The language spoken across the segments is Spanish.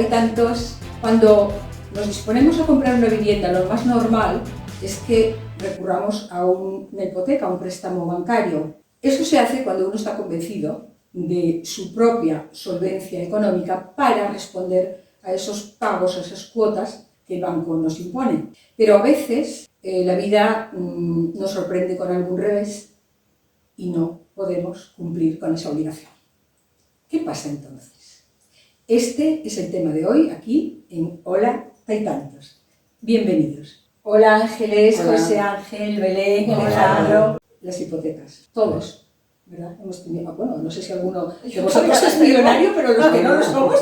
tantos. Cuando nos disponemos a comprar una vivienda, lo más normal es que recurramos a una hipoteca, a un préstamo bancario. Eso se hace cuando uno está convencido de su propia solvencia económica para responder a esos pagos, a esas cuotas que el banco nos impone. Pero a veces la vida nos sorprende con algún revés y no podemos cumplir con esa obligación. ¿Qué pasa entonces? Este es el tema de hoy aquí en Hola Taitantos. Bienvenidos. Hola Ángeles, hola. José Ángel, Belén, Alejandro. Las hipotecas, todos, ¿verdad? Hemos tenido, bueno, no sé si alguno de vosotros es millonario, pero los que no lo somos,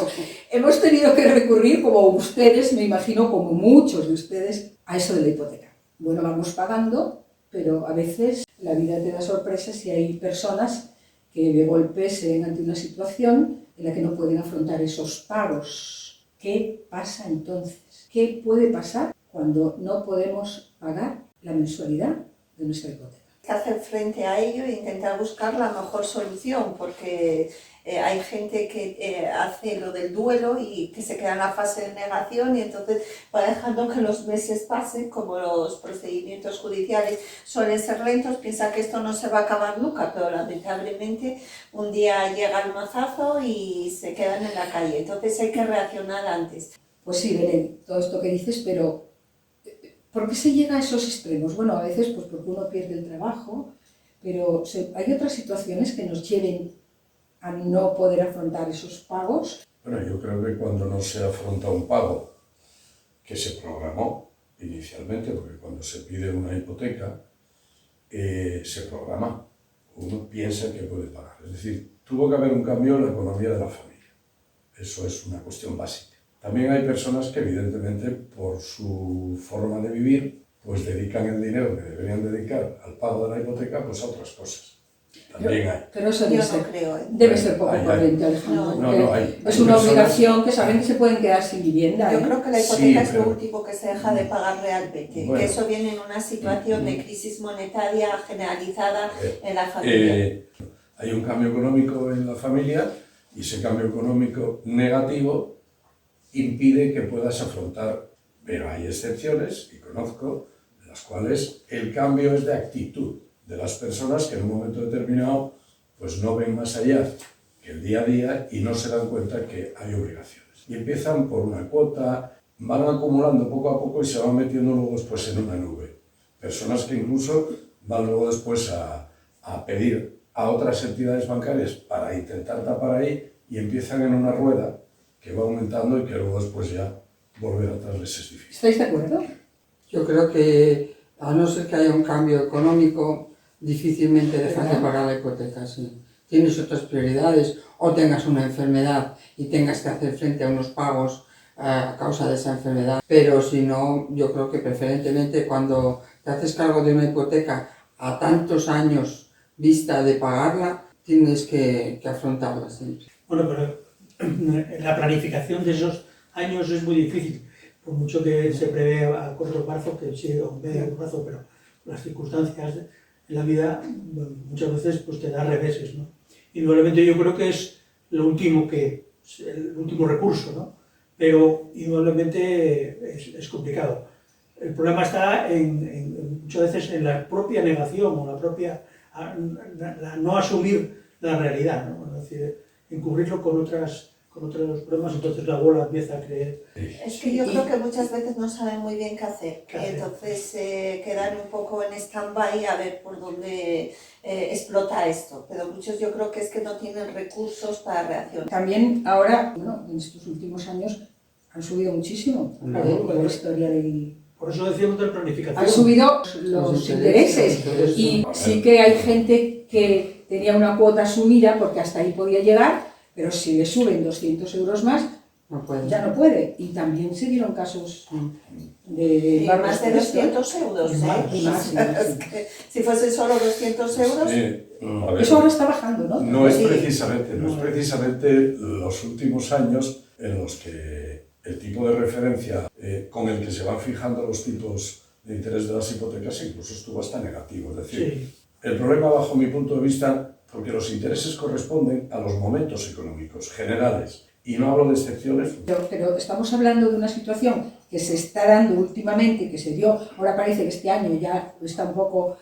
hemos tenido que recurrir, como ustedes, me imagino, como muchos de ustedes, a eso de la hipoteca. Bueno, vamos pagando, pero a veces la vida te da sorpresas y hay personas que de golpe se ven ante una situación en la que no pueden afrontar esos pagos. ¿Qué pasa entonces? ¿Qué puede pasar cuando no podemos pagar la mensualidad de nuestra hipoteca? Hacer frente a ello e intentar buscar la mejor solución, porque hay gente que hace lo del duelo y que se queda en la fase de negación y entonces va dejando que los meses pasen, como los procedimientos judiciales suelen ser lentos, piensa que esto no se va a acabar nunca, pero lamentablemente un día llega el mazazo y se quedan en la calle, entonces hay que reaccionar antes. Pues sí, Belén, todo esto que dices, pero ¿por qué se llega a esos extremos? Bueno, a veces pues porque uno pierde el trabajo, pero hay otras situaciones que nos lleven a no poder afrontar esos pagos. Bueno, yo creo que cuando no se afronta un pago que se programó inicialmente, porque cuando se pide una hipoteca, se programa. Uno piensa que puede pagar. Es decir, tuvo que haber un cambio en la economía de la familia. Eso es una cuestión básica. También hay personas que evidentemente por su forma de vivir pues dedican el dinero que deberían dedicar al pago de la hipoteca pues a otras cosas. También hay. Pero eso debe ser poco corriente, Alejandro. No, es una obligación que saben que se pueden quedar sin vivienda. Yo creo que la hipoteca es lo último que se deja de pagar realmente, bueno, que eso viene en una situación de crisis monetaria generalizada en la familia. Hay un cambio económico en la familia y ese cambio económico negativo impide que puedas afrontar, pero hay excepciones, y conozco, en las cuales el cambio es de actitud de las personas que en un momento determinado pues no ven más allá que el día a día y no se dan cuenta que hay obligaciones. Y empiezan por una cuota, van acumulando poco a poco y se van metiendo luego después en una nube. Personas que incluso van luego después a pedir a otras entidades bancarias para intentar tapar ahí y empiezan en una rueda que va aumentando y que luego después ya volver atrás les es difícil. ¿Estáis de acuerdo? Yo creo que a no ser que haya un cambio económico, difícilmente dejas de pagar la hipoteca. Sí. Tienes otras prioridades o tengas una enfermedad y tengas que hacer frente a unos pagos a causa de esa enfermedad. Pero si no, yo creo que preferentemente cuando te haces cargo de una hipoteca a tantos años vista de pagarla, tienes que afrontarla siempre. Bueno, pero la planificación de esos años es muy difícil, por mucho que se prevé a corto plazo, que sí, a medio plazo, pero las circunstancias en la vida muchas veces pues te da reveses, ¿no? Indudablemente yo creo que es el último recurso, ¿no? Pero indudablemente es complicado. El problema está muchas veces en la propia negación o la no asumir la realidad, ¿no? Es decir, encubrirlo con otros problemas, entonces la bola empieza a creer. Es que yo creo que muchas veces no saben muy bien qué hacer, entonces quedan un poco en stand-by a ver por dónde explota esto, pero muchos yo creo que es que no tienen recursos para reaccionar. También ahora, bueno, en estos últimos años han subido muchísimo con la historia del... Por eso decíamos de planificación. Han subido los intereses y sí que hay gente que tenía una cuota asumida porque hasta ahí podía llegar, pero si le suben 200 euros más, ya no puede. Y también se dieron casos de más de 200 euros, si fuese solo 200 euros... Eso ahora está bajando, ¿no? No es precisamente los últimos años en los que el tipo de referencia con el que se van fijando los tipos de interés de las hipotecas incluso estuvo hasta negativo. Es decir, el problema bajo mi punto de vista, porque los intereses corresponden a los momentos económicos generales Y no hablo de excepciones. Pero estamos hablando de una situación que se está dando últimamente, que se dio, ahora parece que este año ya está un poco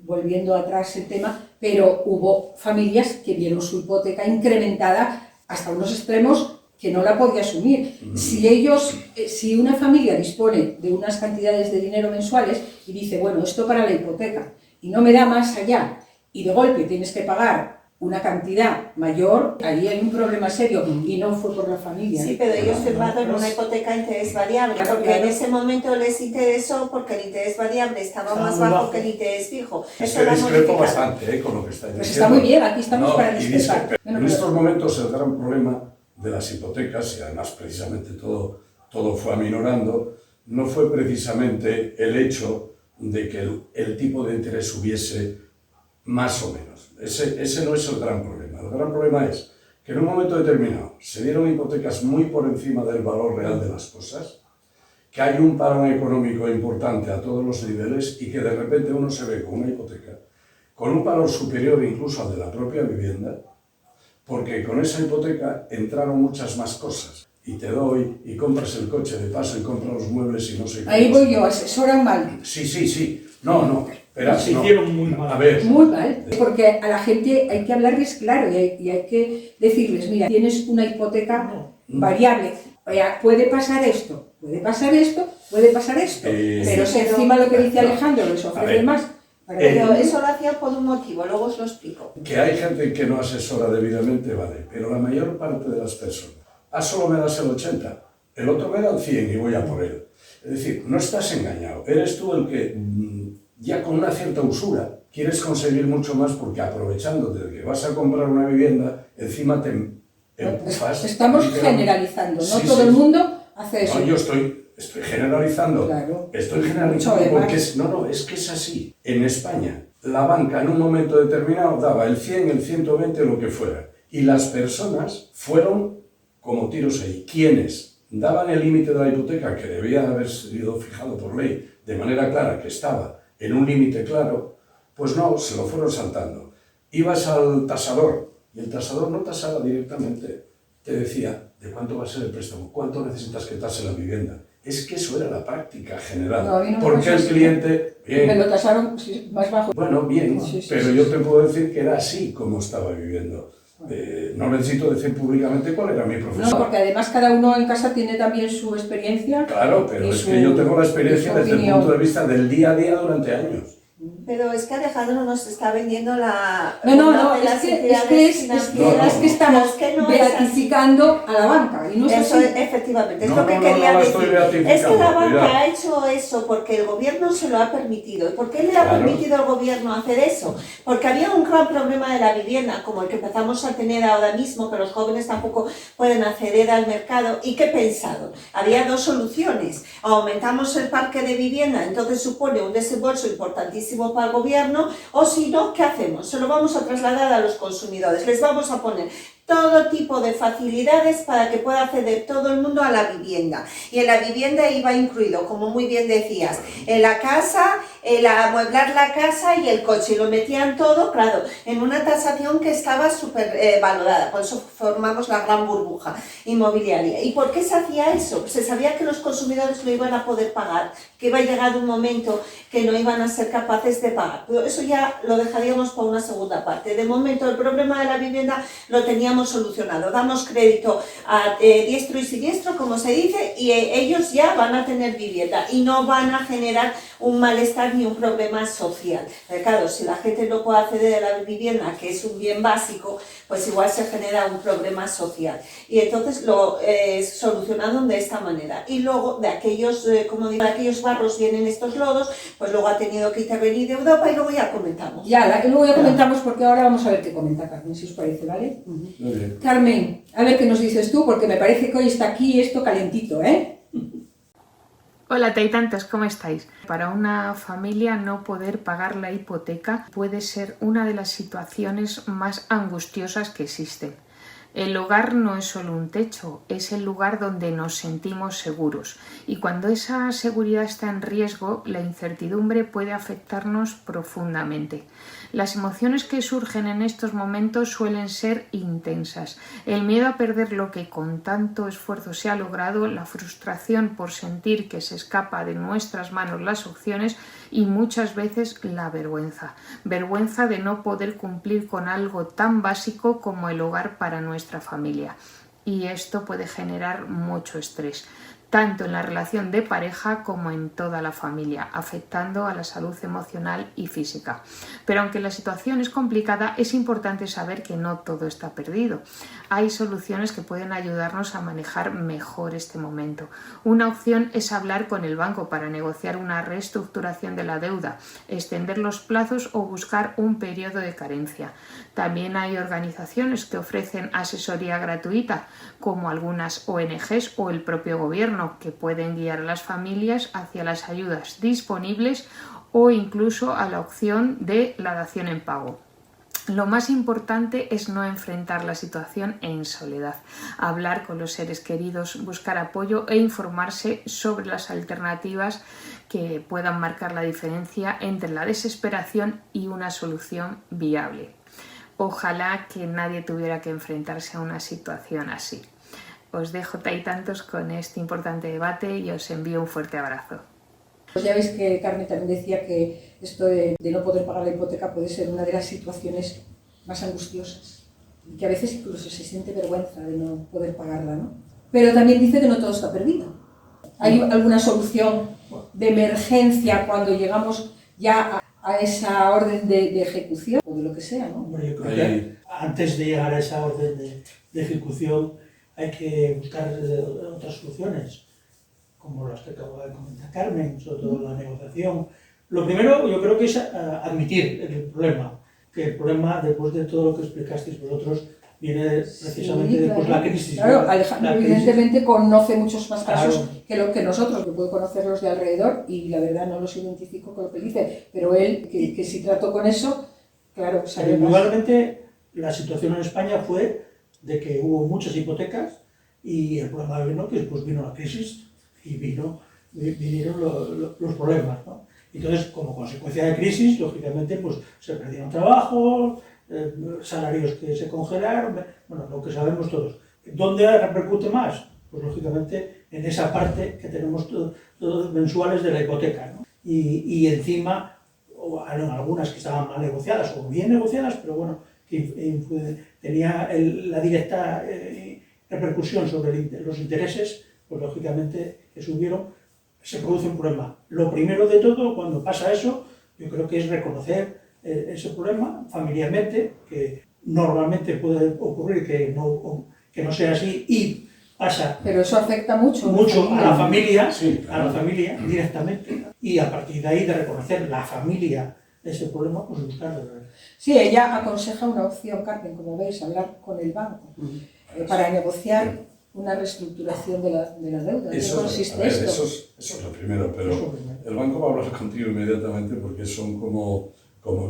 volviendo atrás el tema, pero hubo familias que vieron su hipoteca incrementada hasta unos extremos que no la podía asumir. Si una familia dispone de unas cantidades de dinero mensuales y dice, bueno, esto para la hipoteca, y no me da más allá, y de golpe tienes que pagar una cantidad mayor, ahí hay un problema serio, y no fue por la familia. Sí, pero ellos firmaron una hipoteca a interés variable, porque en ese momento les interesó porque el interés variable estaba más bajo que el interés fijo. Es que discrepo bastante con lo que estáis diciendo. Pues está muy bien, aquí estamos para discrepar. En estos momentos el gran problema de las hipotecas, y además precisamente todo fue aminorando, no fue precisamente el hecho de que el tipo de interés subiese más o menos. Ese no es el gran problema. El gran problema es que en un momento determinado se dieron hipotecas muy por encima del valor real de las cosas, que hay un parón económico importante a todos los niveles y que de repente uno se ve con una hipoteca con un valor superior incluso al de la propia vivienda, porque con esa hipoteca entraron muchas más cosas. Y te doy, y compras el coche de paso, y compras los muebles y no sé qué. Ahí voy yo, asesoran mal. Sí. No. Espera, se hicieron muy mal. A ver. Muy mal, porque a la gente hay que hablarles claro y hay que decirles, mira, tienes una hipoteca variable, puede pasar esto, puede pasar esto, pero si encima lo que dice Alejandro les ofrece más. Pero eso lo hacía por un motivo, luego os lo explico. Que hay gente que no asesora debidamente, vale, pero la mayor parte de las personas, solo me das el 80, el otro me da el 100 y voy a por él. Es decir, no estás engañado, eres tú el que ya con una cierta usura quieres conseguir mucho más porque aprovechándote de que vas a comprar una vivienda, encima te empufas. Estamos generalizando, no todo el mundo hace eso. No, yo estoy generalizando. Claro. Estoy generalizando porque es que es así. En España, la banca en un momento determinado daba el 100, el 120, lo que fuera. Y las personas fueron como tiros ahí. ¿Quiénes daban el límite de la hipoteca, que debía haber sido fijado por ley, de manera clara, que estaba en un límite claro? Pues no, se lo fueron saltando. Ibas al tasador, y el tasador no tasaba directamente. Te decía, ¿de cuánto va a ser el préstamo? ¿Cuánto necesitas que tase la vivienda? Es que eso era la práctica general. No, porque el cliente... Bien, me lo tasaron más bajo. Bueno, bien, pero yo te puedo decir que era así como estaba viviendo. No necesito decir públicamente cuál era mi profesión. No, porque además cada uno en casa tiene también su experiencia. Claro, pero es que yo tengo la experiencia desde el punto de vista del día a día durante años. Pero es que Alejandro nos está vendiendo la... No, es que estamos beatificando a la banca. Y no es eso así. Efectivamente, es lo que quería decir. Es que la banca ha hecho eso porque el gobierno se lo ha permitido. ¿Y por qué le ha permitido al gobierno hacer eso? Porque había un gran problema de la vivienda, como el que empezamos a tener ahora mismo, que los jóvenes tampoco pueden acceder al mercado. ¿Y qué pensaron? Había dos soluciones. Aumentamos el parque de vivienda, entonces supone un desembolso importantísimo para el gobierno, o si no, ¿qué hacemos? Se lo vamos a trasladar a los consumidores, les vamos a poner todo tipo de facilidades para que pueda acceder todo el mundo a la vivienda. Y en la vivienda iba incluido, como muy bien decías, en la casa, el amueblar la casa y el coche, y lo metían todo, claro, en una tasación que estaba súper valorada, por eso formamos la gran burbuja inmobiliaria. ¿Y por qué se hacía eso? Pues se sabía que los consumidores no iban a poder pagar, que iba a llegar un momento que no iban a ser capaces de pagar. Pero eso ya lo dejaríamos para una segunda parte. De momento el problema de la vivienda lo teníamos solucionado. Damos crédito a diestro y siniestro, como se dice, y ellos ya van a tener vivienda y no van a generar un malestar ni un problema social. Pero claro, si la gente no puede acceder a la vivienda, que es un bien básico, pues igual se genera un problema social. Y entonces lo solucionaron de esta manera. Y luego de aquellos, como digo, de aquellos barros vienen estos lodos, pues luego ha tenido que intervenir de Europa y luego ya comentamos. Luego ya comentamos porque ahora vamos a ver qué comenta Carmen, si os parece, ¿vale? Muy bien. Carmen, a ver qué nos dices tú, porque me parece que hoy está aquí esto calentito, ¿eh? Hola Taitantos, ¿cómo estáis? Para una familia no poder pagar la hipoteca puede ser una de las situaciones más angustiosas que existen. El hogar no es solo un techo, es el lugar donde nos sentimos seguros. Y cuando esa seguridad está en riesgo, la incertidumbre puede afectarnos profundamente. Las emociones que surgen en estos momentos suelen ser intensas. El miedo a perder lo que con tanto esfuerzo se ha logrado, la frustración por sentir que se escapa de nuestras manos las opciones y muchas veces la vergüenza. Vergüenza de no poder cumplir con algo tan básico como el hogar para nuestra familia. Y esto puede generar mucho estrés, tanto en la relación de pareja como en toda la familia, afectando a la salud emocional y física. Pero aunque la situación es complicada, es importante saber que no todo está perdido. Hay soluciones que pueden ayudarnos a manejar mejor este momento. Una opción es hablar con el banco para negociar una reestructuración de la deuda, extender los plazos o buscar un periodo de carencia. También hay organizaciones que ofrecen asesoría gratuita, como algunas ONGs o el propio gobierno, que pueden guiar a las familias hacia las ayudas disponibles o incluso a la opción de la dación en pago. Lo más importante es no enfrentar la situación en soledad, hablar con los seres queridos, buscar apoyo e informarse sobre las alternativas que puedan marcar la diferencia entre la desesperación y una solución viable. Ojalá que nadie tuviera que enfrentarse a una situación así. Os dejo tantos con este importante debate y os envío un fuerte abrazo. Pues ya veis que Carmen también decía que esto de no poder pagar la hipoteca puede ser una de las situaciones más angustiosas y que a veces incluso se siente vergüenza de no poder pagarla, ¿no? Pero también dice que no todo está perdido. ¿Hay alguna solución de emergencia cuando llegamos ya a esa orden de ejecución o de lo que sea, ¿no? Bueno, yo creo que antes de llegar a esa orden de ejecución hay que buscar otras soluciones, como las que acaba de comentar Carmen, sobre todo la negociación. Lo primero yo creo que es admitir el problema, que el problema, después de todo lo que explicasteis vosotros, viene precisamente después de la crisis. Claro, Alejandro evidentemente conoce muchos más casos Claro. que lo que nosotros, que puedo conocerlos de alrededor y la verdad no los identifico con lo que dice, pero él, que si trató con eso, claro, sabe más. Igualmente, la situación en España fue de que hubo muchas hipotecas y el problema vino que después vino la crisis y vinieron los problemas, ¿no? Entonces, como consecuencia de crisis, lógicamente, pues se perdieron trabajos, salarios que se congelaron, bueno, lo que sabemos todos. ¿Dónde repercute más? Pues lógicamente en esa parte que tenemos todos mensuales de la hipoteca, ¿no? Y encima, algunas que estaban mal negociadas o bien negociadas, pero bueno, que tenía la directa repercusión sobre los intereses, pues lógicamente que subieron, se produce un problema. Lo primero de todo, cuando pasa eso, yo creo que es reconocer ese problema familiarmente, que normalmente puede ocurrir que no sea así y pasa. Pero eso afecta mucho A la familia, Sí, claro. a la familia directamente, y a partir de ahí de reconocer la familia ese problema, pues buscarlo. Sí, ella aconseja una opción, Carmen, como veis, hablar con el banco para negociar una reestructuración de la deuda. ¿En qué consiste esto? Eso es lo primero, pero el banco va a hablar contigo inmediatamente porque son como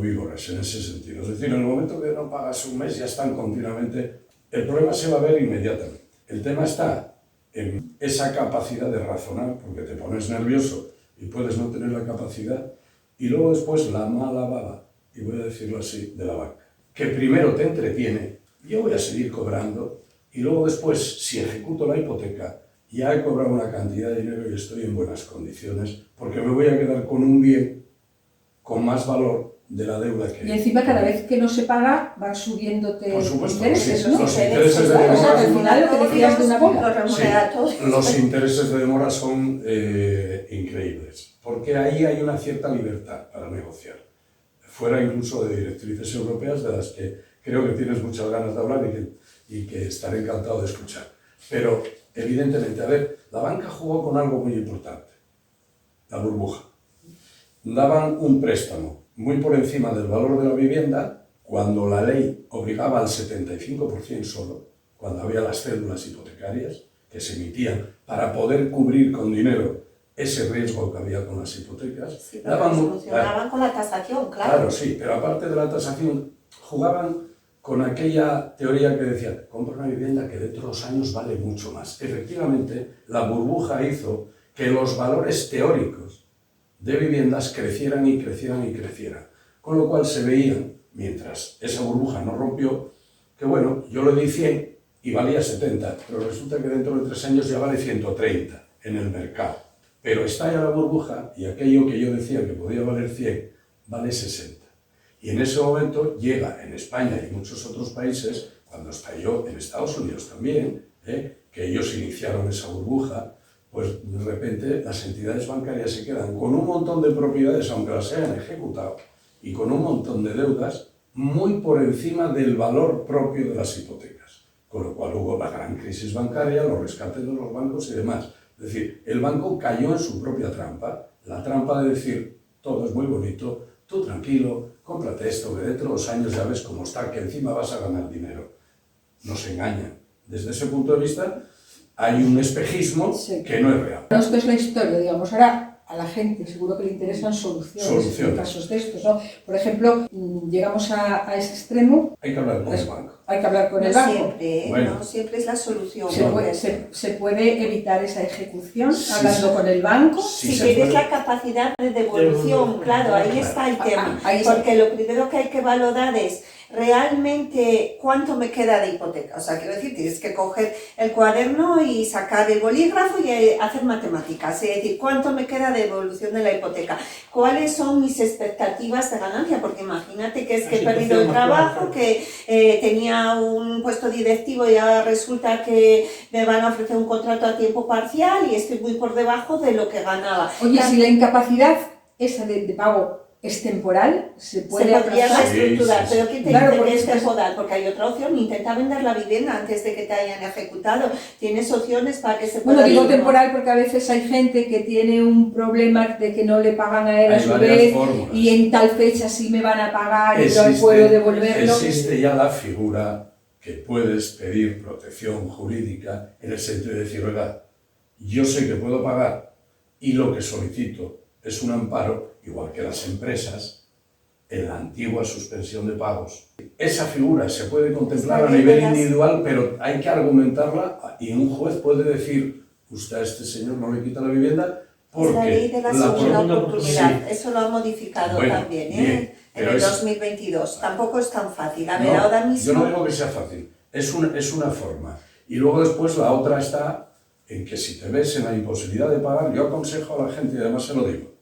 víboras en ese sentido. Es decir, en el momento que no pagas un mes ya están continuamente. El problema se va a ver inmediatamente. El tema está en esa capacidad de razonar, porque te pones nervioso y puedes no tener la capacidad, y luego después la mala baba, y voy a decirlo así, de la banca, que primero te entretiene, yo voy a seguir cobrando, y luego después, si ejecuto la hipoteca, ya he cobrado una cantidad de dinero y estoy en buenas condiciones, porque me voy a quedar con un bien con más valor de la deuda que... Y encima cada vez que no se paga van subiéndote Por supuesto, intereses, sí, ¿no? los intereses de Claro, o sea, demora... al final lo que decías de una bola. Los remuneratorios. Sí, los intereses de demora son increíbles, porque ahí hay una cierta libertad para negociar, fuera incluso de directrices europeas de las que creo que tienes muchas ganas de hablar y que estaré encantado de escuchar. Pero, evidentemente, a ver, la banca jugó con algo muy importante, la burbuja. Daban un préstamo muy por encima del valor de la vivienda cuando la ley obligaba al 75% solo, cuando había las cédulas hipotecarias que se emitían para poder cubrir con dinero ese riesgo que había con las hipotecas. Sí, pero solucionaban con la tasación, claro. Claro, sí, pero aparte de la tasación, jugaban con aquella teoría que decía, compra una vivienda que dentro de 2 años vale mucho más. Efectivamente, la burbuja hizo que los valores teóricos de viviendas crecieran y crecieran y crecieran. Con lo cual se veían, mientras esa burbuja no rompió, que bueno, yo le di 100 y valía 70, pero resulta que dentro de 3 años ya vale 130 en el mercado. Pero estalla la burbuja y aquello que yo decía que podía valer 100, vale 60. Y en ese momento llega en España y muchos otros países, cuando estalló en Estados Unidos también, que ellos iniciaron esa burbuja, pues de repente las entidades bancarias se quedan con un montón de propiedades, aunque las hayan ejecutado, y con un montón de deudas muy por encima del valor propio de las hipotecas. Con lo cual hubo la gran crisis bancaria, los rescates de los bancos y demás. Es decir, el banco cayó en su propia trampa, la trampa de decir, todo es muy bonito, tú tranquilo, cómprate esto, que dentro de 2 años ya ves cómo está, que encima vas a ganar dinero. Nos engañan. Desde ese punto de vista, hay un espejismo que no es real. Esto es la historia, digamos. Ahora a la gente seguro que le interesan soluciones en casos de estos, ¿no? Por ejemplo, llegamos a ese extremo. Hay que hablar con el banco. Hay que hablar con No el banco. siempre, Bueno. no siempre es la solución. Se puede evitar esa ejecución hablando con el banco. Si tienes la capacidad de devolución, claro, ahí está el tema. Porque lo primero que hay que valorar es realmente cuánto me queda de hipoteca. O sea, quiero decir, tienes que coger el cuaderno y sacar el bolígrafo y hacer matemáticas. Es decir, cuánto me queda de devolución de la hipoteca. ¿Cuáles son mis expectativas de ganancia? Porque imagínate que es que he perdido el trabajo, que tenía un puesto directivo y ahora resulta que me van a ofrecer un contrato a tiempo parcial y estoy muy por debajo de lo que ganaba. Oye, si la incapacidad esa de pago es temporal, se podría reestructurar, pero ¿quién te dice que es temporal? temporal? Porque hay otra opción, intenta vender la vivienda antes de que te hayan ejecutado. Tienes opciones para que se pueda... Bueno, digo temporal porque a veces hay gente que tiene un problema de que no le pagan a él a su vez y en tal fecha sí me van a pagar y no puedo devolverlo. Existe ya la figura que puedes pedir protección jurídica en el sentido de decir, oiga, yo sé que puedo pagar y lo que solicito es un amparo, igual que las empresas, en la antigua suspensión de pagos. Esa figura se puede contemplar a nivel individual, pero hay que argumentarla y un juez puede decir, usted a este señor no le quita la vivienda porque... Es la ley de la segunda oportunidad, eso lo ha modificado también, bien, en el 2022. Tampoco es tan fácil. A ver, no, ahora mismo... Yo no digo que sea fácil, es una forma. Y luego después la otra está en que si te ves en la imposibilidad de pagar, yo aconsejo a la gente, y además se lo digo,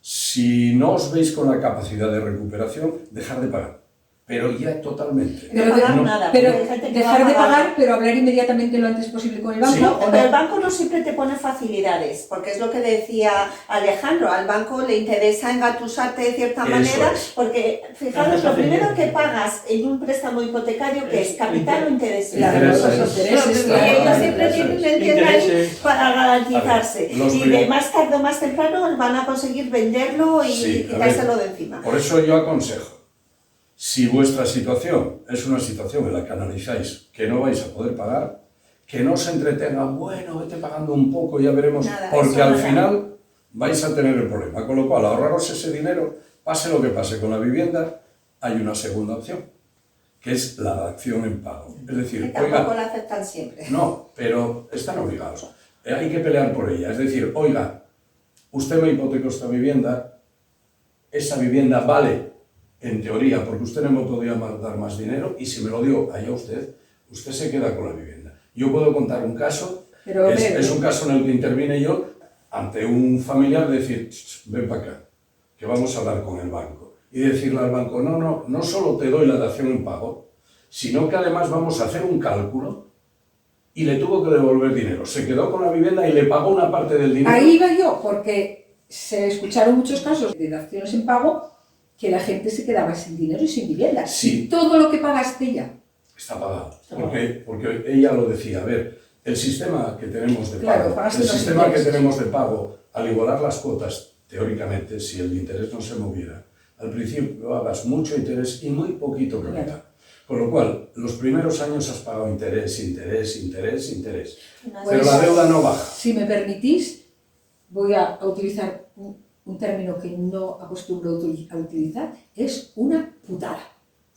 si no os veis con la capacidad de recuperación, dejar de pagar. Pero ya totalmente. No pagar nada. Pero dejar de pagar, pero hablar inmediatamente lo antes posible con el banco. Sí, pero el banco no siempre te pone facilidades, porque es lo que decía Alejandro, al banco le interesa engatusarte de cierta manera, porque fijaros, lo primero que pagas en un préstamo hipotecario, que es capital o intereses. Intereses. Ellos siempre tienen el interés para garantizarse. Y de más tarde o más temprano van a conseguir venderlo y quitárselo de encima. Por eso yo aconsejo, si vuestra situación es una situación en la que analizáis que no vais a poder pagar, que no os entretengan, bueno, vete pagando un poco, ya veremos, porque al final vais a tener el problema. Con lo cual, ahorraros ese dinero, pase lo que pase con la vivienda, hay una segunda opción, que es la dación en pago. Es decir, que tampoco la aceptan siempre. No, pero están obligados. Hay que pelear por ella. Es decir, oiga, usted me hipotecó esta vivienda, esa vivienda vale en teoría, porque usted no me podía dar más dinero y si me lo dio allá usted se queda con la vivienda. Yo puedo contar un caso, es un caso en el que intervine yo ante un familiar, decir, ven para acá, que vamos a hablar con el banco. Y decirle al banco, no solo te doy la dación en pago, sino que además vamos a hacer un cálculo y le tuvo que devolver dinero. Se quedó con la vivienda y le pagó una parte del dinero. Ahí iba yo, porque se escucharon muchos casos de daciones en pago que la gente se quedaba sin dinero y sin vivienda. Sí. Y todo lo que pagaste ya está pagado. Porque ella lo decía, a ver, el sistema que tenemos de pago, al igualar las cuotas, teóricamente, si el interés no se moviera, al principio pagas mucho interés y muy poquito capital. Con lo cual, los primeros años has pagado interés. Pero la deuda no baja. Si me permitís, voy a utilizar un término que no acostumbro a utilizar, es una putada.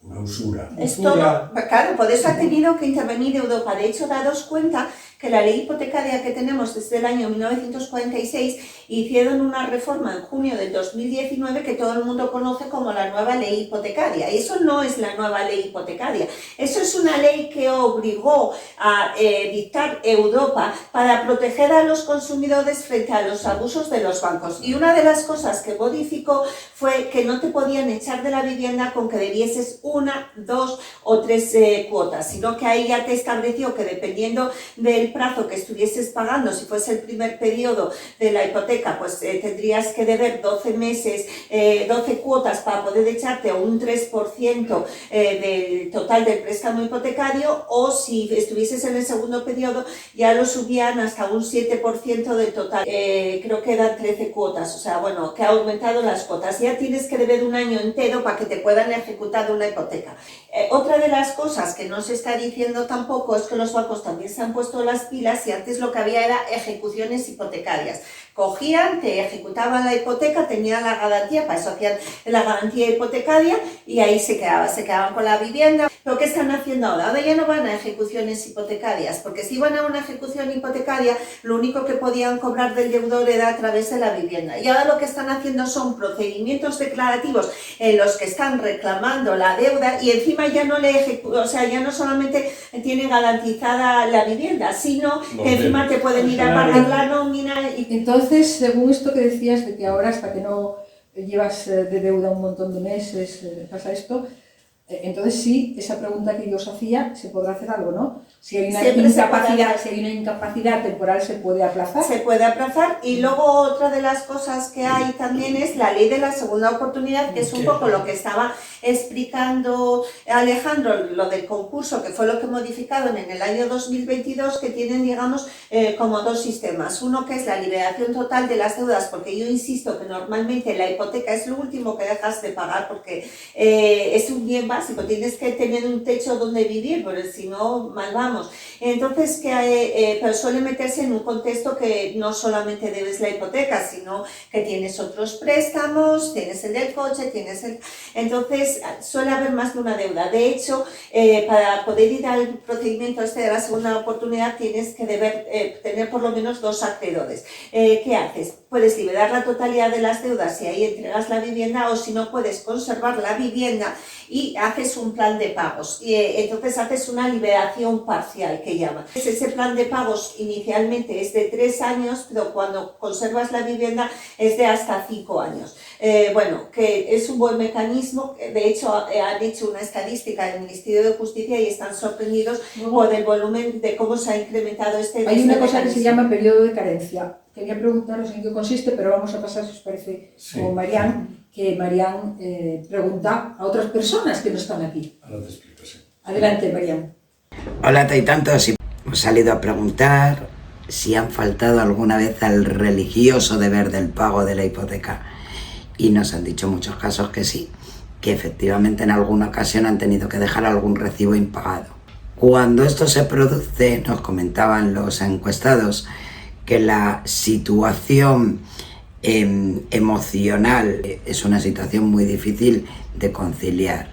una usura. Es todo, claro, por eso ha tenido que intervenir Europa. De hecho, daros cuenta que la ley hipotecaria que tenemos desde el año 1946 hicieron una reforma en junio del 2019 que todo el mundo conoce como la nueva ley hipotecaria. Y eso no es la nueva ley hipotecaria. Eso es una ley que obligó a dictar Europa para proteger a los consumidores frente a los abusos de los bancos. Y una de las cosas que modificó fue que no te podían echar de la vivienda con que debieses 1, 2 o 3 cuotas, sino que ahí ya te estableció que dependiendo del plazo que estuvieses pagando, si fuese el primer periodo de la hipoteca, pues tendrías que deber 12 meses, 12 cuotas para poder echarte un 3% del total del préstamo hipotecario, o si estuvieses en el segundo periodo ya lo subían hasta un 7% del total. Creo que eran 13 cuotas, o sea, bueno, que ha aumentado las cuotas. Ya tienes que deber un año entero para que te puedan ejecutar una hipoteca. Otra de las cosas que no se está diciendo tampoco es que los bancos también se han puesto las pilas y antes lo que había era ejecuciones hipotecarias. Cogían, te ejecutaban la hipoteca, tenían la garantía, para eso hacían la garantía hipotecaria y ahí se quedaban con la vivienda. ¿Pero qué están haciendo ahora? Ahora ya no van a ejecuciones hipotecarias, porque si iban a una ejecución hipotecaria, lo único que podían cobrar del deudor era a través de la vivienda. Y ahora lo que están haciendo son procedimientos declarativos en los que están reclamando la deuda y encima ya no ya no solamente tienen garantizada la vivienda, sino que encima te pueden ir a pagar la nómina. Entonces, según esto que decías de que ahora hasta que no llevas de deuda un montón de meses pasa esto, entonces sí, esa pregunta que yo os hacía, se podrá hacer algo, ¿no? Si hay una incapacidad temporal, ¿se puede aplazar? Se puede aplazar. Y luego otra de las cosas que hay también es la ley de la segunda oportunidad, que es un poco lo que estaba explicando Alejandro, lo del concurso, que fue lo que modificaron en el año 2022, que tienen, digamos, como dos sistemas. Uno que es la liberación total de las deudas, porque yo insisto que normalmente la hipoteca es lo último que dejas de pagar, porque es un bien básico, tienes que tener un techo donde vivir, pero si no, mal vamos. Entonces, pero suele meterse en un contexto que no solamente debes la hipoteca, sino que tienes otros préstamos, tienes el del coche, Entonces, suele haber más de una deuda. De hecho, para poder ir al procedimiento de la segunda oportunidad, tienes que tener por lo menos 2 acreedores. ¿Qué haces? Puedes liberar la totalidad de las deudas y ahí entregas la vivienda, o si no, puedes conservar la vivienda y haces un plan de pagos. Y entonces haces una liberación parcial, que llaman. Ese plan de pagos inicialmente es de 3 años, pero cuando conservas la vivienda es de hasta 5 años. Bueno, que es un buen mecanismo. De hecho, han hecho una estadística en el Ministerio de Justicia y están sorprendidos por el volumen de cómo se ha incrementado Hay una cosa que se llama periodo de carencia. Quería preguntaros en qué consiste, pero vamos a pasar, si os parece, con Marián, que Marián pregunta a otras personas que no están aquí. Ahora te explico, sí. Adelante, Marián. Hola, Taitantos. Hemos salido a preguntar si han faltado alguna vez al religioso deber del pago de la hipoteca. Y nos han dicho en muchos casos que sí, que efectivamente en alguna ocasión han tenido que dejar algún recibo impagado. Cuando esto se produce, nos comentaban los encuestados que la situación emocional es una situación muy difícil de conciliar.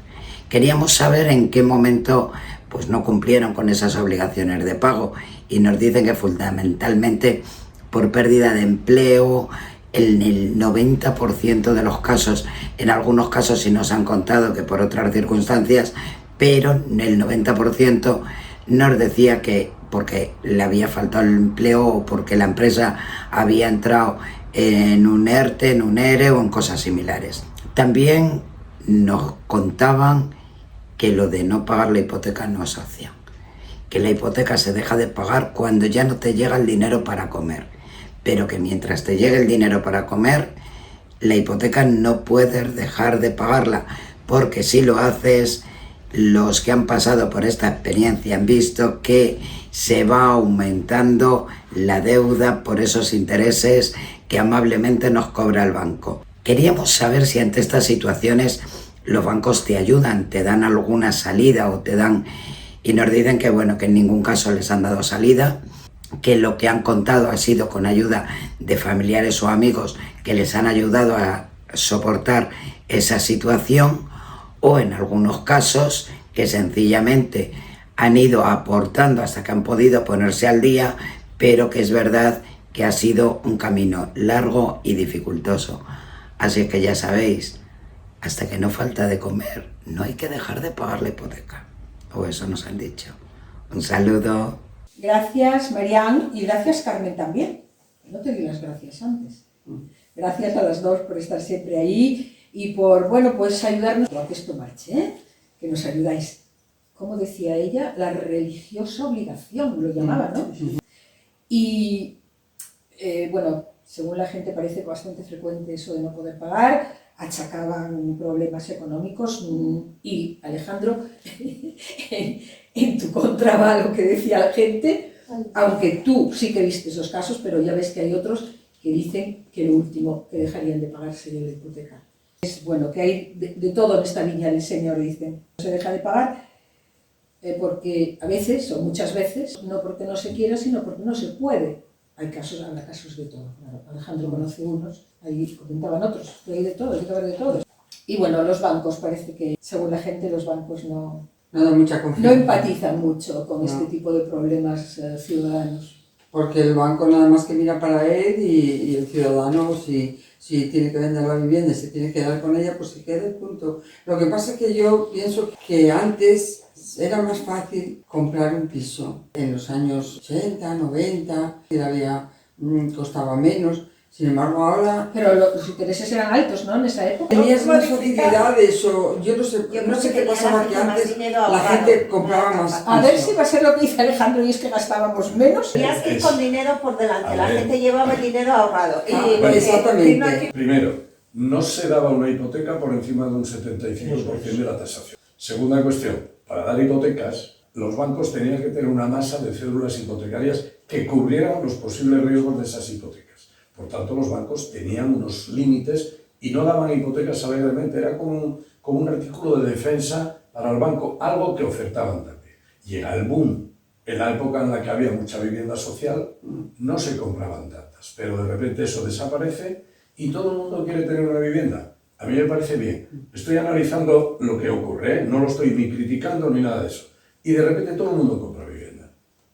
Queríamos saber en qué momento pues no cumplieron con esas obligaciones de pago, y nos dicen que fundamentalmente por pérdida de empleo, en el 90% de los casos, en algunos casos sí nos han contado que por otras circunstancias, pero el 90% nos decía que porque le había faltado el empleo o porque la empresa había entrado en un ERTE, en un ERE o en cosas similares. También nos contaban que lo de no pagar la hipoteca no es opción, que la hipoteca se deja de pagar cuando ya no te llega el dinero para comer, pero que mientras te llegue el dinero para comer, la hipoteca no puedes dejar de pagarla, porque si lo haces, los que han pasado por esta experiencia han visto que se va aumentando la deuda por esos intereses que amablemente nos cobra el banco. Queríamos saber si ante estas situaciones los bancos te ayudan, te dan alguna salida o te dan... Y nos dicen que bueno, que en ningún caso les han dado salida, que lo que han contado ha sido con ayuda de familiares o amigos que les han ayudado a soportar esa situación, o en algunos casos que sencillamente han ido aportando hasta que han podido ponerse al día, pero que es verdad que ha sido un camino largo y dificultoso. Así que ya sabéis, hasta que no falta de comer, no hay que dejar de pagar la hipoteca. O eso nos han dicho. Un saludo. Gracias, Marian, y gracias, Carmen, también. No te di las gracias antes. Gracias a las dos por estar siempre ahí y por, bueno, pues ayudarnos a que esto marche, ¿eh? Que nos ayudáis. Como decía ella, la religiosa obligación, lo llamaba, ¿no? Y, bueno, según la gente parece bastante frecuente eso de no poder pagar, achacaban problemas económicos y, Alejandro, en tu contra va lo que decía la gente, aunque tú sí que viste esos casos, pero ya ves que hay otros que dicen que lo último que dejarían de pagar sería la hipoteca. Es bueno, que hay de todo en esta viña del Señor, dicen. No se deja de pagar porque a veces, o muchas veces, no porque no se quiera, sino porque no se puede. Hay casos, habrá casos de todo. Claro, Alejandro conoce unos, ahí comentaban otros, que hay de todo, hay que haber de todo. Y bueno, los bancos, parece que, según la gente, los bancos no dan mucha confianza. No empatizan mucho con este tipo de problemas ciudadanos. Porque el banco nada más que mira para él y el ciudadano, si tiene que vender la vivienda, si tiene que quedar con ella, pues se queda y punto. Lo que pasa es que yo pienso que antes era más fácil comprar un piso. En los años 80, 90, costaba menos. Sin embargo, ahora... Pero los intereses eran altos, ¿no? En esa época. Tenías más facilidades o... Yo no sé qué pasaba, que antes la gente compraba más piso. A ver si va a ser lo que dice Alejandro, y es que gastábamos menos. Tenías que ir con dinero por delante, la gente llevaba el dinero ahorrado. Exactamente. Primero, no se daba una hipoteca por encima de un 75% de la tasación. Segunda cuestión, para dar hipotecas, los bancos tenían que tener una masa de cédulas hipotecarias que cubrieran los posibles riesgos de esas hipotecas. Por tanto, los bancos tenían unos límites y no daban hipotecas alegremente. Era como un artículo de defensa para el banco, algo que ofertaban también. Llega el boom. En la época en la que había mucha vivienda social, no se compraban tantas, pero de repente eso desaparece y todo el mundo quiere tener una vivienda. A mí me parece bien. Estoy analizando lo que ocurre, ¿eh? No lo estoy ni criticando ni nada de eso. Y de repente todo el mundo compra vivienda.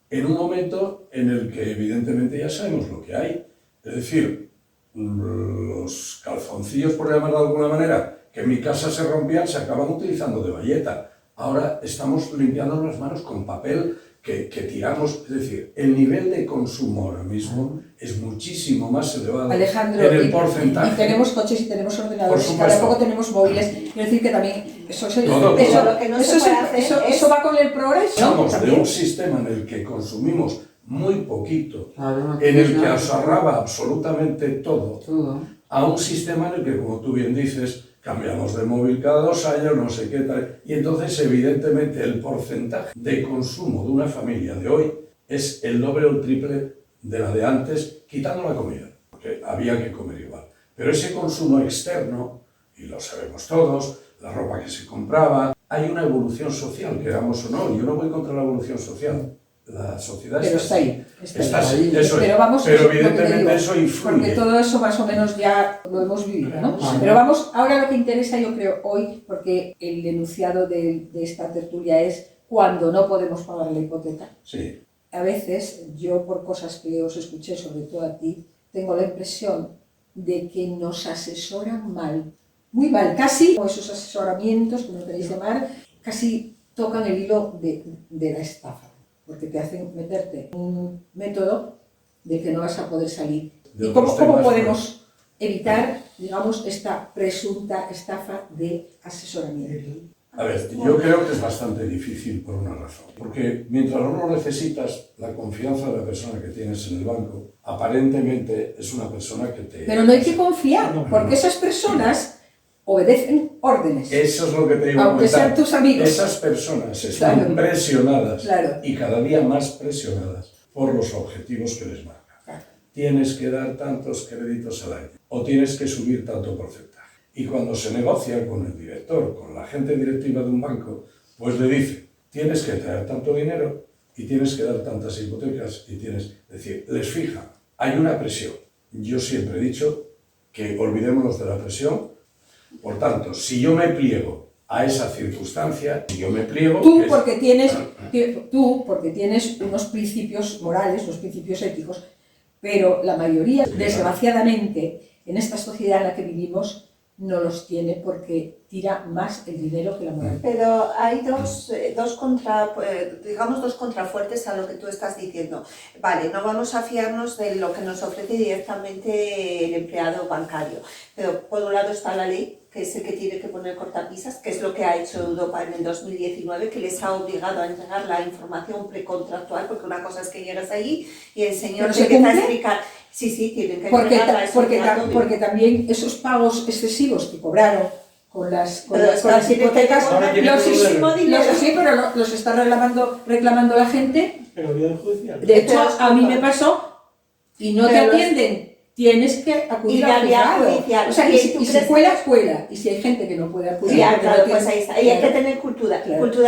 En un momento en el que evidentemente ya sabemos lo que hay. Es decir, los calzoncillos, por llamarlo de alguna manera, que en mi casa se rompían, se acaban utilizando de bayeta. Ahora estamos limpiando las manos con papel que tiramos. Es decir, el nivel de consumo ahora mismo es muchísimo más elevado, Alejandro, en el porcentaje. Y tenemos coches y tenemos ordenadores, y ahora poco tenemos móviles. Quiero decir que también eso va con el progreso. Pasamos de un sistema en el que consumimos muy poquito, en el que ahorraba absolutamente todo, a un sistema en el que, como tú bien dices, cambiamos de móvil cada 2 años, no sé qué tal, y entonces evidentemente el porcentaje de consumo de una familia de hoy es el doble o el triple de la de antes, quitando la comida, porque había que comer igual. Pero ese consumo externo, y lo sabemos todos, la ropa que se compraba, hay una evolución social, queramos o no. Yo no voy contra la evolución social. La sociedad está ahí. Está ahí, eso pero es. Vamos, pero evidentemente eso influye. Porque todo eso más o menos ya lo hemos vivido, ¿no? Pero vamos, ahora lo que interesa, yo creo, hoy, porque el enunciado de esta tertulia es cuando no podemos pagar la hipoteca. Sí. A veces, yo por cosas que os escuché, sobre todo a ti, tengo la impresión de que nos asesoran mal. Muy mal, casi, o esos asesoramientos, como queréis llamar, casi tocan el hilo de la estafa. Porque te hacen meterte en un método de que no vas a poder salir. ¿Y cómo podemos evitar, digamos, esta presunta estafa de asesoramiento? A ver, yo creo que es bastante difícil por una razón. Porque mientras no necesitas la confianza de la persona que tienes en el banco, aparentemente es una persona que te... Pero no hay que confiar, porque esas personas obedecen órdenes. Eso es lo que te iba a comentar. Aunque sean tus amigos. Esas personas están presionadas, y cada día más presionadas por los objetivos que les marcan. Tienes que dar tantos créditos al año, o tienes que subir tanto porcentaje. Y cuando se negocia con el director, con la gente directiva de un banco, pues le dice, tienes que traer tanto dinero y tienes que dar tantas hipotecas y tienes... Es decir, les fija, hay una presión. Yo siempre he dicho que olvidémonos de la presión. Por tanto, si yo me pliego a esa circunstancia y yo me pliego. Tú porque tienes unos principios morales, unos principios éticos, pero la mayoría, desgraciadamente, en esta sociedad en la que vivimos, no los tiene porque tira más el dinero que la moral. Pero hay dos contrafuertes a lo que tú estás diciendo. Vale, no vamos a fiarnos de lo que nos ofrece directamente el empleado bancario, pero por un lado está la ley, que es el que tiene que poner cortapisas, que es lo que ha hecho Europa en el 2019, que les ha obligado a entregar la información precontractual, porque una cosa es que llegas allí y el señor te empieza a explicar. Sí, tienen que entregar la información. Porque también esos pagos excesivos que cobraron con las hipotecas, los está reclamando la gente. Pero vía judicial. De hecho, a mí me pasó y no te atienden. Tienes que acudir al juzgado. O sea, y si cuela. Y si hay gente que no puede acudir... Claro, pues ahí está. Y hay que tener cultura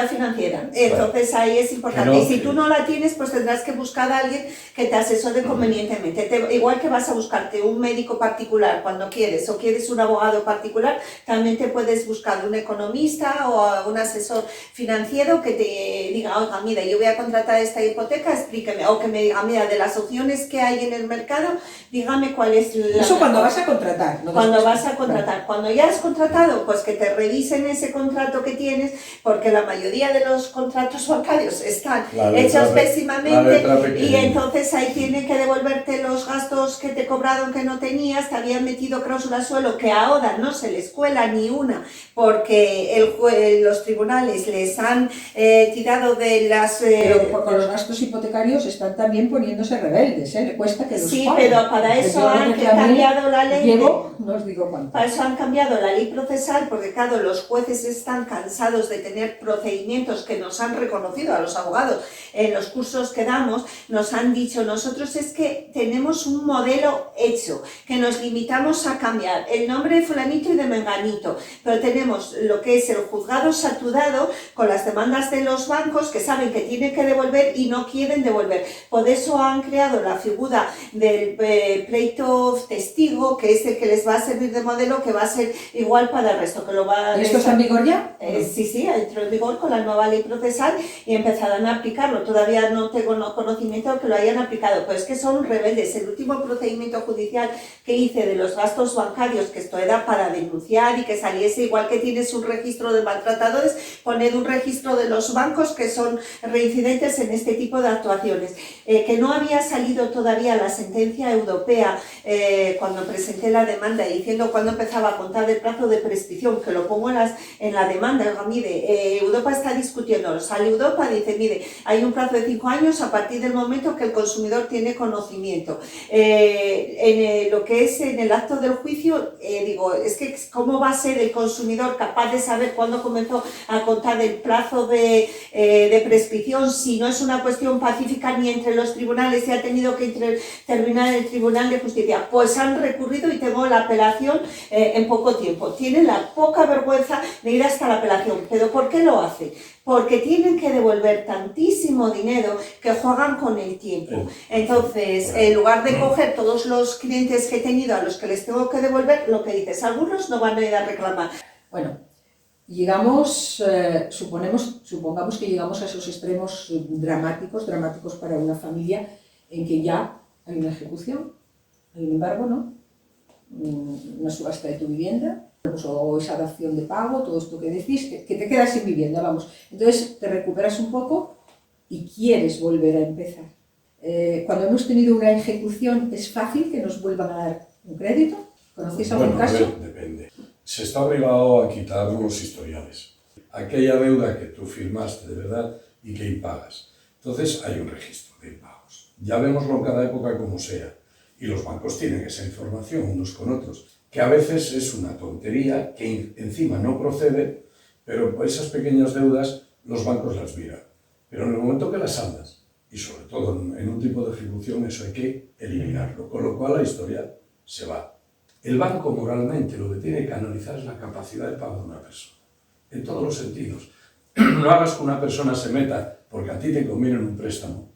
financiera. Entonces ahí es importante. Y si tú no la tienes, pues tendrás que buscar a alguien que te asesore convenientemente. Igual que vas a buscarte un médico particular cuando quieres, o quieres un abogado particular, también te puedes buscar un economista o un asesor financiero que te diga, oiga, mira, yo voy a contratar esta hipoteca, explíqueme. O que me diga, mira, de las opciones que hay en el mercado, dígame cuál es la... Eso cuando vas a contratar. Cuando vas a contratar. Cuando ya has contratado, pues que te revisen ese contrato que tienes, porque la mayoría de los contratos bancarios están hechos pésimamente y entonces ahí tienen que devolverte los gastos que te cobraron que no tenías, te habían metido cláusula suelo que ahora no se les cuela ni una porque los tribunales les han tirado de las... Pero con los gastos hipotecarios están también poniéndose rebeldes, le cuesta que los paguen. Sí, pero para eso han cambiado la ley. No os digo cuánto. Para eso han cambiado la ley procesal, porque claro, los jueces están cansados de tener procedimientos que nos han reconocido a los abogados en los cursos que damos, nos han dicho, nosotros es que tenemos un modelo hecho, que nos limitamos a cambiar el nombre de fulanito y de menganito, pero tenemos lo que es el juzgado saturado con las demandas de los bancos que saben que tienen que devolver y no quieren devolver. Por eso han creado la figura del pleito testigo, que es el que les va a servir de modelo, que va a ser igual para el resto. ¿Esto está en vigor ya? Sí, entró en vigor con la nueva ley procesal y empezarán a aplicarlo. Todavía no tengo conocimiento de que lo hayan aplicado, pero es que son rebeldes. El último procedimiento judicial que hice de los gastos bancarios, que esto era para denunciar y que saliese, igual que tienes un registro de maltratadores, poned un registro de los bancos que son reincidentes en este tipo de actuaciones. Que no había salido todavía la sentencia europea cuando presenté la demanda diciendo cuándo empezaba a contar el plazo de prescripción, que lo pongo en la demanda. Mire, Europa está discutiendo, sale Europa y dice, mire, hay un plazo de 5 años a partir del momento que el consumidor tiene conocimiento. En lo que es en el acto del juicio, digo, es que ¿cómo va a ser el consumidor capaz de saber cuándo comenzó a contar el plazo de prescripción si no es una cuestión pacífica ni entre los tribunales y ha tenido que terminar el Tribunal de Justicia? Pues han recurrido y tengo la apelación en poco tiempo. Tienen la poca vergüenza de ir hasta la apelación. ¿Pero por qué lo hacen? Porque tienen que devolver tantísimo dinero que juegan con el tiempo. Entonces, en lugar de coger todos los clientes que he tenido a los que les tengo que devolver, lo que dices, algunos no van a ir a reclamar. Bueno, llegamos, supongamos que llegamos a esos extremos dramáticos para una familia en que ya hay una ejecución, hay un embargo, ¿no? Una subasta de tu vivienda, pues, o esa dación de pago, todo esto que decís, que te quedas sin vivienda, vamos. Entonces te recuperas un poco y quieres volver a empezar. Cuando hemos tenido una ejecución, ¿es fácil que nos vuelvan a dar un crédito? ¿Conocéis algún caso? Depende. Se está obligado a quitar los historiales. Aquella deuda que tú firmaste de verdad y que impagas. Entonces hay un registro de impagos. Ya vemoslo en cada época como sea. Y los bancos tienen esa información unos con otros, que a veces es una tontería, que encima no procede, pero esas pequeñas deudas los bancos las miran. Pero en el momento que las saldas, y sobre todo en un tipo de ejecución, eso hay que eliminarlo, con lo cual la historia se va. El banco moralmente lo que tiene que analizar es la capacidad de pago de una persona, en todos los sentidos. No hagas que una persona se meta porque a ti te conviene en un préstamo.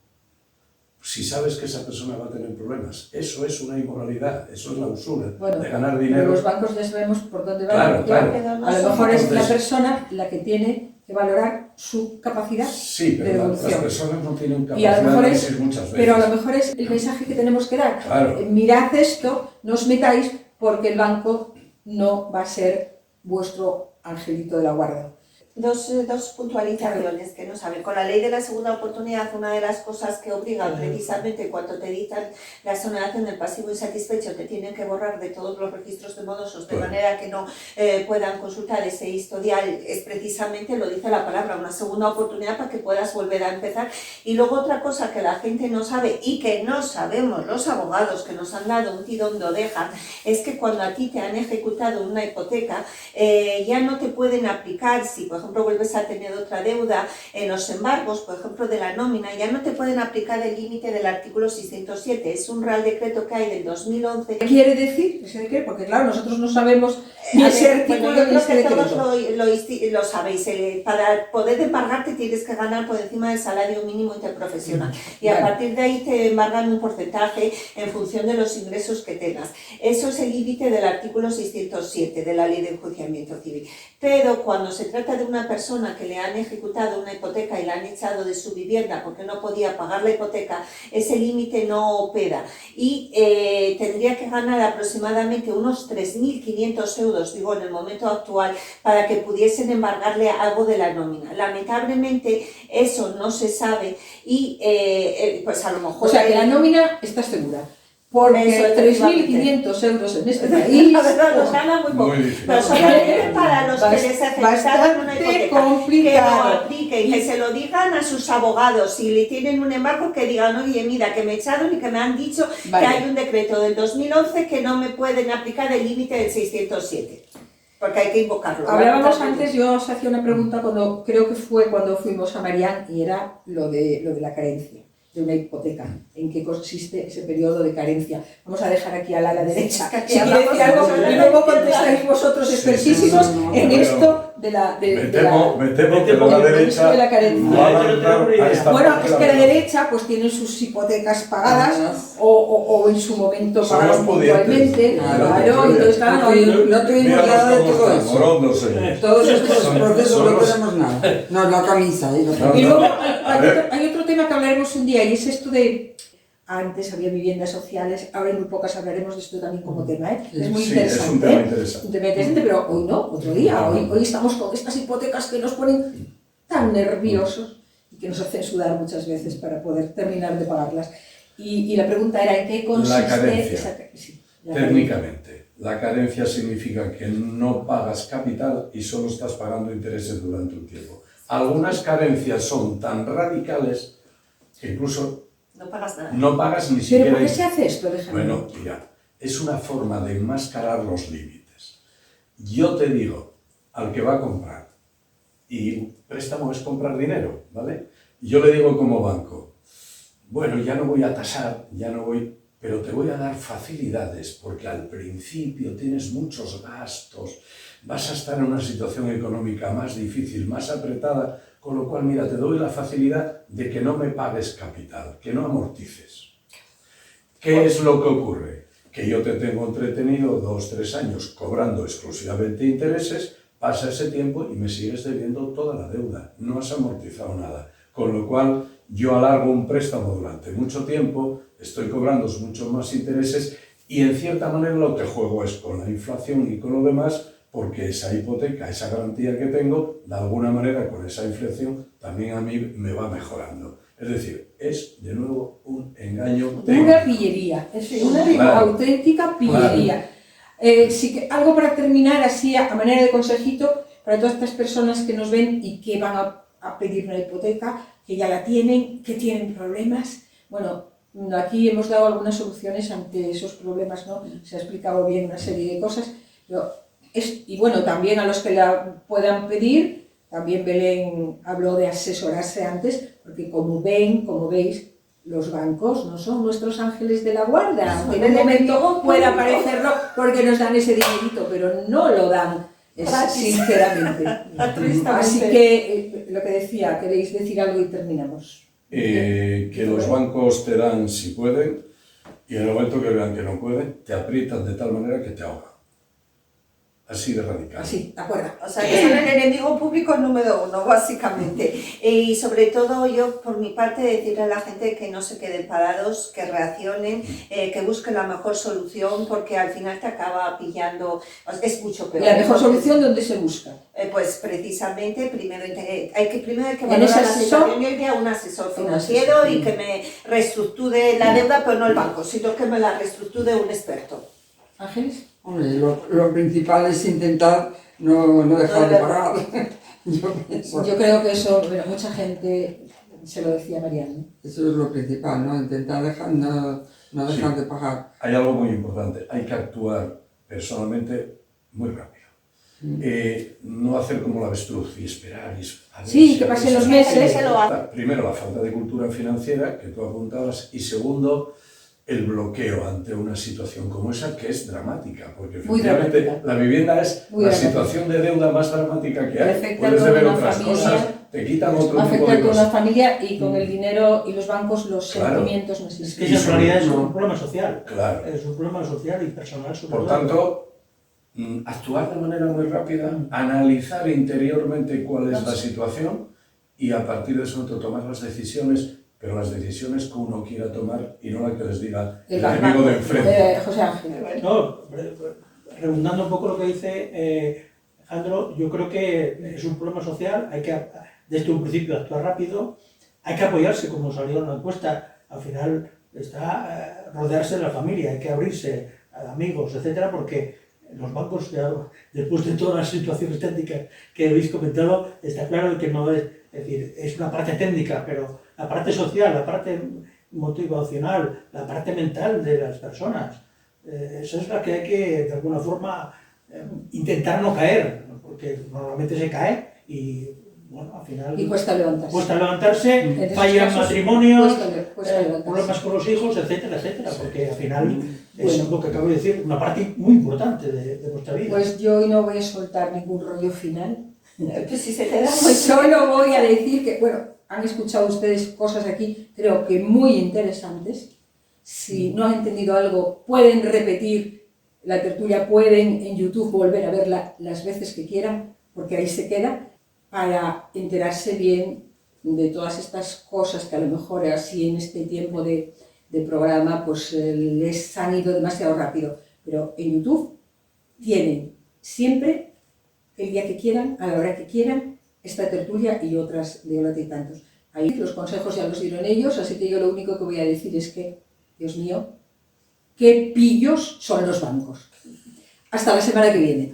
si sabes que esa persona va a tener problemas. Eso es una inmoralidad, eso es la usura, Bueno, de ganar dinero. Los bancos ya sabemos por dónde van. Claro, claro. A lo mejor es la Entonces, persona la que tiene que valorar su capacidad sí, de pero las devolución. personas no tienen Y a lo capacidad mejor de es, decir muchas veces. pero a lo mejor es el mensaje que tenemos que dar. Claro. Mirad esto, no os metáis porque el banco no va a ser vuestro angelito de la guarda. Dos puntualizaciones que no saben. Con la ley de la segunda oportunidad, una de las cosas que obligan precisamente cuando te dictan la exoneración del pasivo insatisfecho, te tienen que borrar de todos los registros de morosos de manera que no puedan consultar ese historial, es precisamente, lo dice la palabra, una segunda oportunidad para que puedas volver a empezar. Y luego otra cosa que la gente no sabe y que no sabemos los abogados que nos han dado un tirón de oreja, es que cuando a ti te han ejecutado una hipoteca, ya no te pueden aplicar, si por ejemplo vuelves a tener otra deuda en los embargos, por ejemplo de la nómina, ya no te pueden aplicar el límite del artículo 607, es un real decreto que hay del 2011. ¿Qué quiere decir ese decreto? Porque claro, nosotros no sabemos ni ese artículo yo ni creo ese que todos decreto. lo sabéis, para poder embargarte tienes que ganar por encima del salario mínimo interprofesional y a partir de ahí te embargan un porcentaje en función de los ingresos que tengas. Eso es el límite del artículo 607 de la Ley de Enjuiciamiento Civil. Pero cuando se trata de una persona que le han ejecutado una hipoteca y la han echado de su vivienda porque no podía pagar la hipoteca, ese límite no opera y tendría que ganar aproximadamente unos 3.500 euros, digo, en el momento actual, para que pudiesen embargarle algo de la nómina. Lamentablemente eso no se sabe y pues a lo mejor... O sea, que la nómina está segura. Porque 3.500 euros en este país... La verdad, nos gana muy poco. Muy difícil. Pero solamente para los que les ejecutaron una hipoteca, complicado. que lo apliquen, que se lo digan a sus abogados. Si le tienen un embargo, que digan, oye, mira, que me echaron y que me han dicho que hay un decreto del 2011 que no me pueden aplicar el límite del 607. Porque hay que invocarlo. Hablábamos antes, yo os hacía una pregunta cuando, creo que fue cuando fuimos a Marián, y era lo de la carencia de una hipoteca, en qué consiste ese periodo de carencia. Vamos a dejar aquí a la derecha, si quiere decir algo, y luego contestáis vosotros expertísimos en esto de la... Me temo que la derecha de la carencia. va a adaptar a esta Bueno, parte es de que la vida. derecha pues tienen sus hipotecas pagadas o en su momento Son pagadas los pudientes. puntualmente, Claro, y entonces claro, no tuvimos Mira nada de cómo todo están, eso. morondos ellos. Todos estos procesos son no los- tenemos nada. No, la camisa. Y luego A ver. hay otro tema que hablaremos un día y es esto de... Antes había viviendas sociales, ahora en muy pocas hablaremos de esto también como tema, ¿eh? Es muy Sí, interesante. es un tema ¿eh? interesante. Un tema interesante, pero hoy no, otro día. No. Hoy estamos con estas hipotecas que nos ponen tan nerviosos y que nos hacen sudar muchas veces para poder terminar de pagarlas. Y la pregunta era, ¿en qué consiste carencia. esa sí, la Técnicamente, la carencia significa que no pagas capital y solo estás pagando intereses durante un tiempo. Algunas carencias son tan radicales que incluso No pagas nada. no pagas ni ¿Pero siquiera... por qué se hace esto? Déjame. Bueno, mira, es una forma de enmascarar los límites. Yo te digo al que va a comprar, y préstamo es comprar dinero, ¿vale? Yo le digo como banco, bueno, ya no voy a tasar, ya no voy, pero te voy a dar facilidades, porque al principio tienes muchos gastos, vas a estar en una situación económica más difícil, más apretada, con lo cual, mira, te doy la facilidad de que no me pagues capital, que no amortices. ¿Qué es lo que ocurre? Que yo te tengo entretenido 2 o 3 años cobrando exclusivamente intereses, pasa ese tiempo y me sigues debiendo toda la deuda, no has amortizado nada. Con lo cual, yo alargo un préstamo durante mucho tiempo, estoy cobrando muchos más intereses y en cierta manera lo que juego es con la inflación y con lo demás, porque esa hipoteca, esa garantía que tengo, de alguna manera con esa inflación también a mí me va mejorando. Es decir, es de nuevo un engaño técnico. Una pillería, es una Claro. auténtica pillería. Sí que, algo para terminar así a manera de consejito para todas estas personas que nos ven y que van a pedir una hipoteca, que ya la tienen, que tienen problemas. Bueno, aquí hemos dado algunas soluciones ante esos problemas, ¿no? Se ha explicado bien una serie de cosas. Pero y bueno, también a los que la puedan pedir, también Belén habló de asesorarse antes, porque como veis, los bancos no son nuestros ángeles de la guarda, aunque en un momento pueda parecerlo porque nos dan ese dinerito, pero no lo dan, sinceramente. Así que, lo que decía, ¿queréis decir algo y terminamos? que los bancos te dan si pueden, y en el momento que vean que no pueden, te aprietan de tal manera que te ahogan. Así de radical. Así, de acuerdo. O sea, que son el enemigo público número 1, básicamente. Y sobre todo yo, por mi parte, decirle a la gente que no se queden parados, que reaccionen, que busquen la mejor solución, porque al final te acaba pillando, es mucho peor. ¿Y la mejor solución dónde se busca? Pues precisamente, primero hay que ¿En valorar ese la asesor? situación. Yo iría a un asesor financiero y que me reestructure la deuda, pero no el banco, sino que me la reestructure un experto. Ángeles. Hombre, lo principal es intentar no dejar de pagar. Yo pienso. Yo creo que eso, bueno, mucha gente se lo decía Mariana. Eso es lo principal, ¿no? Intentar no dejar de pagar. Hay algo muy importante, hay que actuar personalmente muy rápido. No hacer como la avestruz y esperar y a ver Sí, si que a ver pasen si- los meses. Se lo hace. Primero, la falta de cultura financiera, que tú apuntabas, y segundo, el bloqueo ante una situación como esa, que es dramática, porque Muy efectivamente dramática. la vivienda es Muy la dramática. situación de deuda más dramática que hay. Afecta Puedes a deber toda una otras familia, cosas, te quitan otro tipo Afecta de a toda una cosas. familia y con el dinero y los bancos los Claro. sentimientos no Es existen. que eso en realidad es un problema social. Claro. Es un problema social y personal sobre Por todo. tanto, actuar de manera muy rápida, analizar interiormente cuál es la situación y a partir de eso tomar las decisiones, pero las decisiones que uno quiera tomar y no la que les diga el enemigo de enfrente. José Ángel. No, redundando un poco lo que dice Alejandro, yo creo que es un problema social, hay que desde un principio actuar rápido, hay que apoyarse, como salió en la encuesta, al final está rodearse de la familia, hay que abrirse a amigos, etcétera, porque los bancos, ya, después de todas las situaciones técnicas que habéis comentado, está claro que no es decir, es una parte técnica, pero la parte social, la parte motivacional, la parte mental de las personas, esa es la que hay que, de alguna forma, intentar no caer, porque normalmente se cae y, bueno, al final... Y cuesta levantarse. Cuesta levantarse, En esos fallan casos, matrimonios, cuesta levantarse. problemas con los hijos, etcétera, etcétera, porque al final es Bueno. lo que acabo de decir, una parte muy importante de nuestra vida. Pues yo hoy no voy a soltar ningún rollo final. Pues si se te da Solo voy a decir que, bueno, han escuchado ustedes cosas aquí, creo que muy interesantes. Si no han entendido algo, pueden repetir la tertulia, pueden en YouTube volver a verla las veces que quieran, porque ahí se queda, para enterarse bien de todas estas cosas que a lo mejor así en este tiempo de programa pues les han ido demasiado rápido. Pero en YouTube tienen siempre, el día que quieran, a la hora que quieran, esta tertulia y otras de Hola y Tantos. Ahí los consejos ya los dieron ellos, así que yo lo único que voy a decir es que, Dios mío, qué pillos son los bancos. Hasta la semana que viene.